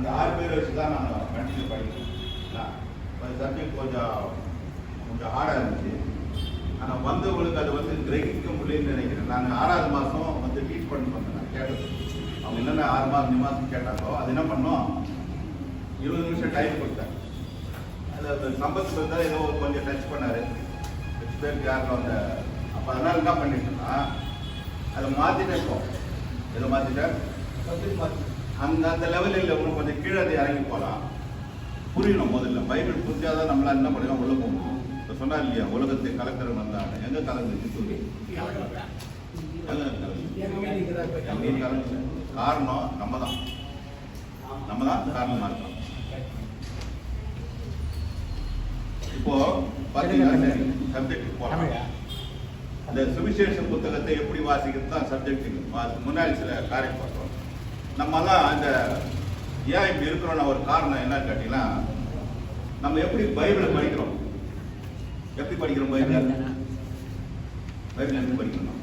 அந்த 6 பேரை வச்சு தான் நான் கண்டினியூ பண்ணிக்கிறேன். சப்ஜெக்ட் கொஞ்சம் ஹார்டாக இருந்துச்சு. ஆனால் வந்தவங்களுக்கு அது கிரகிக்க முடியலன்னு நினைக்கிறேன். நான் 6வது மாதம் டீச் பண்ணி வந்தேன். நான் கேட்டது அவங்க என்னென்ன 6 மாதம் 2 மாதம் கேட்டாங்களோ அது என்ன பண்ணோம், 20 நிமிஷம் டைம் கொடுத்தேன். அது சம்பத்து இருந்தால் ஏதோ கொஞ்சம் டச் பண்ணார். பேருக்கு யாரும் அந்த அப்போ அதனால் என்ன பண்ணிட்டோம்னா அதை மாற்றிட்டேன். இப்போ எதை மாற்றிட்டேன், அந்த லெவலில் இல்லை, இன்னும் கொஞ்சம் கீழே இறங்கி போகலாம். புரியணும். முதல்ல பைபிள் புரிஞ்சாதான் நம்மளால் என்ன பண்ணலாம், உள்ள போக முடியும். இப்போ சொன்னா இல்லையா, உலகத்தை கலக்கிறவன் வந்தாங்க. எங்கே கலந்துச்சு சொல்லி காரணம் நம்ம தான் காரணமா இருக்கோம். இப்போ பார்த்தீங்கன்னா சப்ஜெக்ட் போகலாம். அந்த சுவிசேஷ புத்தகத்தை எப்படி வாசிக்கிறது தான் சப்ஜெக்ட். முன்னாடி சில காரியம் பார்த்தோம். நம்மலாம் அந்த ஏன் இப்படி இருக்கிறோம்னா ஒரு காரணம் என்னன்னு கேட்டீங்கன்னா, நம்ம எப்படி பைபிளை படிக்கிறோம். எப்படி படிக்கிறோம் பைபிள் எப்படி படிக்கணும்?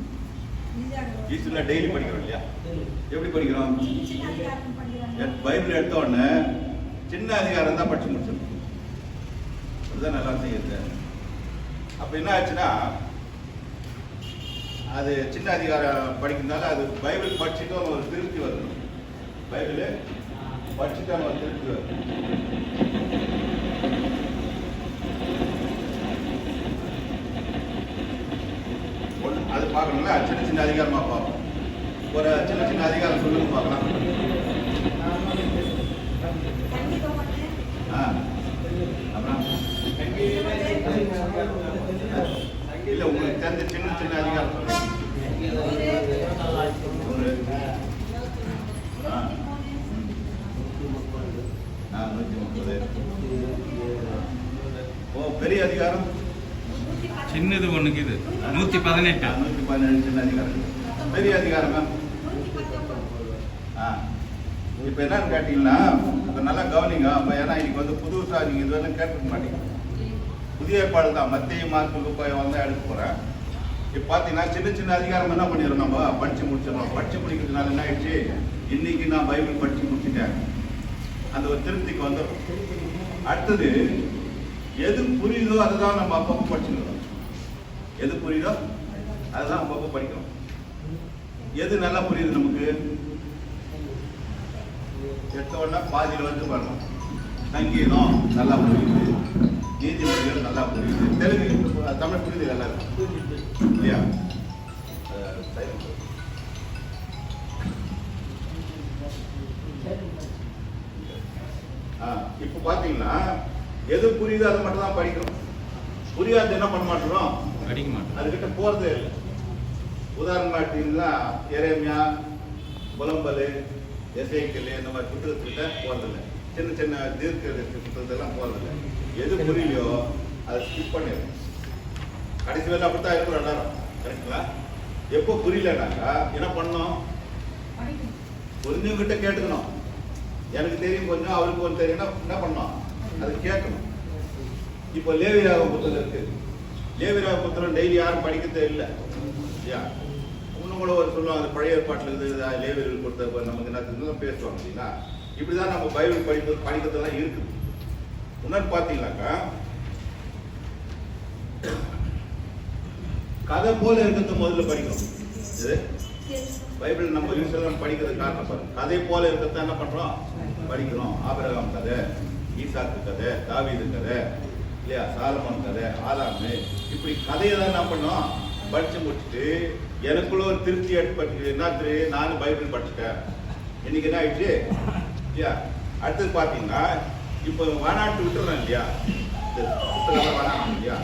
ஈஸ்வரா டெய்லி படிக்கிறோம் இல்லையா? எப்படி படிக்கிறோம்? பைபிள் எடுத்த உடனே சின்ன அதிகாரம் தான் படிச்சு முடிச்சிடும். அதுதான் நல்லா செய்யுது. அப்ப என்ன ஆச்சுன்னா, அது சின்ன அதிகாரம் படிக்கிறதுனால அது பைபிள் படிச்சுட்டு ஒரு திருப்தி வரணும். பைபிள் படிச்சுட்டு ஒரு திருப்தி வரும். அது பார்க்கணும்ல, சின்ன அதிகாரமா பார்ப்போம். ஒரு சின்ன அதிகாரம் சொல்லுங்க பார்க்கலாம். இல்ல உங்களுக்கு தெரிஞ்ச சின்ன அதிகாரம் சொல்லுங்க. பெரிய அதிகாரம் சின்னது ஒண்ணுக்கு இது 118 சின்ன அதிகாரம். பெரிய அதிகாரம் இப்ப என்னன்னு கேட்டீங்கன்னா, நல்லா கவனிங்க. அப்ப ஏன்னா இன்னைக்கு புதுசா நீங்க இதுவரை கேட்டுக்க மாட்டீங்க. புதிய ஏற்பாடு தான். மத்திய மார்க்கு லூக்கா எடுக்க போறேன். இப்ப பாத்தீங்கன்னா சின்ன அதிகாரம் என்ன பண்ணிடுறோம், நம்ம படிச்சு முடிச்சிடறோம். படிச்சு முடிக்கிறதுனால என்ன ஆயிடுச்சு, இன்னைக்கு நான் பைபிள் படிச்சு முடிச்சுட்டேன், அந்த ஒரு திருப்திக்கு வந்துடும். அடுத்தது எது புரியுதோ அதுதான் நம்ம அப்பப்போ படிச்சுக்கிறோம். எது புரியுதோ அதுதான் அப்பப்போ படிக்கிறோம். எது நல்லா புரியுது நமக்கு, எடுத்தோன்னா பாதியில் வரணும். சங்கீதம் நல்லா புரியுது, நீதிமொழிகள் நல்லா புரியுது, தெலுங்கு தமிழ் புரியுது நல்லா இல்லையா? இப்ப பாத்தீங்கன்னா எது புரியுதோ அதை மட்டும் தான் படிக்கிறோம். புரியாது என்ன பண்ண மாட்டோம், படிக்க மாட்டோம். அதுக்கிட்ட போறதே இல்லை. உதாரணம் காட்டிங்கன்னா எரேமியா, புலம்பல், எசேக்கியேல் இந்த மாதிரி புத்தகத்துக்கிட்ட போறதில்லை. சின்ன தீர்க்க புத்தகத்தெல்லாம் போறதில்லை. எது புரியலையோ அதை ஸ்கிப் பண்ணிடும். கடைசி வேலை அப்படித்தான் இருக்கிறோம் எல்லாரும். கரெக்டுங்களா? எப்போ புரியலனாக்கா என்ன பண்ணணும், புரிஞ்சவங்கிட்ட கேட்டுக்கணும். எனக்கு தெரியும் கொஞ்சம், அவருக்கு கொஞ்சம் தெரியும்னா என்ன பண்ணணும், அது கேட்கணும். இப்போ லேவியராக புத்தகம் இருக்கு. லேவியராக புத்தகம் டெய்லி யாரும் படிக்கிறதே இல்லை. இன்னும் கூட ஒரு சொல்லுவாங்க, அது பழைய ஏற்பாட்டில் இருந்து லேவியர்கள் கொடுத்த நமக்கு என்ன பேசுவாங்க இல்லைங்களா? இப்படிதான் நம்ம பைபிள் படிக்கிறதெல்லாம் இருக்குது. இன்னொன்று பார்த்தீங்கன்னாக்கா, கதை போல இருக்கிறது முதல்ல படிக்கணும். இது பைபிள் நம்ம யூஸ்வலாக படிக்கிறது காரணம் பாருங்க, கதை போல இருக்கிறத என்ன பண்றோம், படிக்கிறோம். ஆபிரகாம் கதை, ஈசாக்கு கதை, தாவீது கதை இல்லையா, சாலமோன் கதை, ஆதாமு, இப்படி கதையை தான் என்ன பண்ணோம், படிச்சு முடிச்சுட்டு எனக்குள்ள ஒரு திருப்தி ஏற்பட்டு என்ன, நானும் பைபிள் படிச்சுட்டேன். இன்னைக்கு என்ன ஆயிடுச்சு இல்லையா? அடுத்தது பார்த்தீங்கன்னா இப்போ வானாட்டு விட்டுறேன் இல்லையா, வேணாம் இல்லையா,